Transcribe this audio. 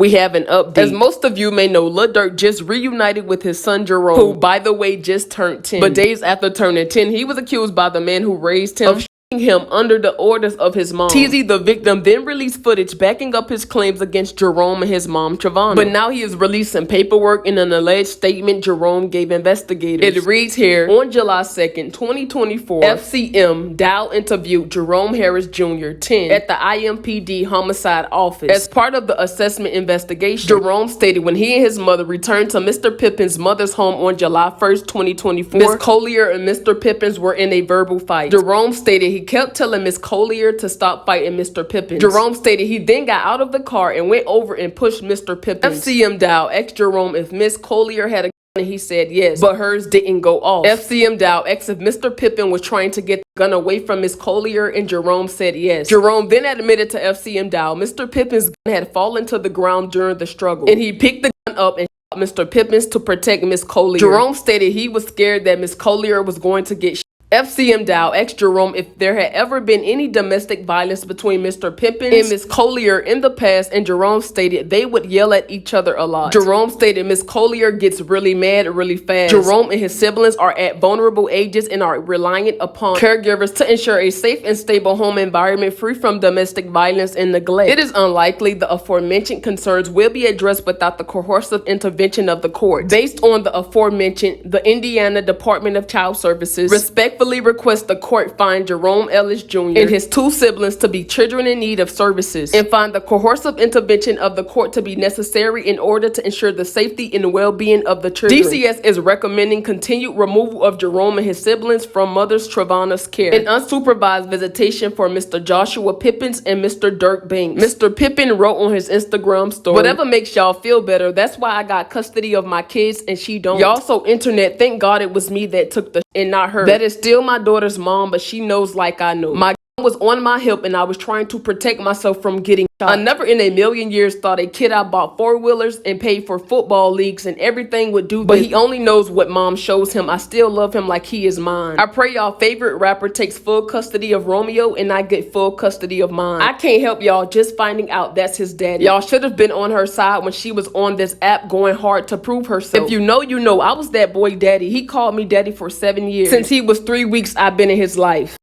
We have an update. As most of you may know, Lil Durk just reunited with his son Jerome, who, by the way, just turned 10. But days after turning 10, he was accused by the man who raised him of him under the orders of his mom. TZ, the victim, then released footage backing up his claims against Jerome and his mom, Travana. But now he is releasing paperwork in an alleged statement Jerome gave investigators. It reads here, on July 2nd, 2024, FCM Dow interviewed Jerome Harris Jr., 10, at the IMPD homicide office. As part of the assessment investigation, Jerome stated when he and his mother returned to Mr. Pippin's mother's home on July 1st, 2024, Ms. Collier and Mr. Pippins were in a verbal fight. Jerome stated he kept telling Miss Collier to stop fighting Mr. Pippins. Jerome stated he then got out of the car and went over and pushed Mr. Pippins. FCM Dow asked Jerome if Miss Collier had a gun and he said yes, but hers didn't go off. FCM Dow asked if Mr. Pippin was trying to get the gun away from Miss Collier and Jerome said yes. Jerome then admitted to FCM Dow Mr. Pippin's gun had fallen to the ground during the struggle and he picked the gun up and shot Mr. Pippins to protect Miss Collier. Jerome stated he was scared that Miss Collier was going to get shot. FCM Dow asked Jerome if there had ever been any domestic violence between Mr. Pippins and Miss Collier in the past, and Jerome stated they would yell at each other a lot. Jerome stated Miss Collier gets really mad really fast. Jerome and his siblings are at vulnerable ages and are reliant upon caregivers to ensure a safe and stable home environment free from domestic violence and neglect. It is unlikely the aforementioned concerns will be addressed without the coercive intervention of the court. Based on the aforementioned, the Indiana Department of Child Services respectfully request the court find Jerome Ellis Jr. and his two siblings to be children in need of services and find the coercive intervention of the court to be necessary in order to ensure the safety and well-being of the children. DCS is recommending continued removal of Jerome and his siblings from Mother's Travana's care and unsupervised visitation for Mr. Joshua Pippins and Mr. Durk Banks. Mr. Pippin wrote on his Instagram story, "Whatever makes y'all feel better, that's why I got custody of my kids and she don't. Y'all so internet, thank God it was me that took the and not her. That is still my daughter's mom, but she knows like I know. My was on my hip and I was trying to protect myself from getting shot. I never in a million years thought a kid I bought 4-wheelers and paid for football leagues and everything would do, but he only knows what mom shows him. I still love him like he is mine. I pray y'all favorite rapper takes full custody of Romeo and I get full custody of mine. I can't help y'all just finding out that's his daddy. Y'all should have been on her side when she was on this app going hard to prove herself. If you know, you know. I was that boy daddy. He called me daddy for 7 years. Since he was 3 weeks, I've been in his life."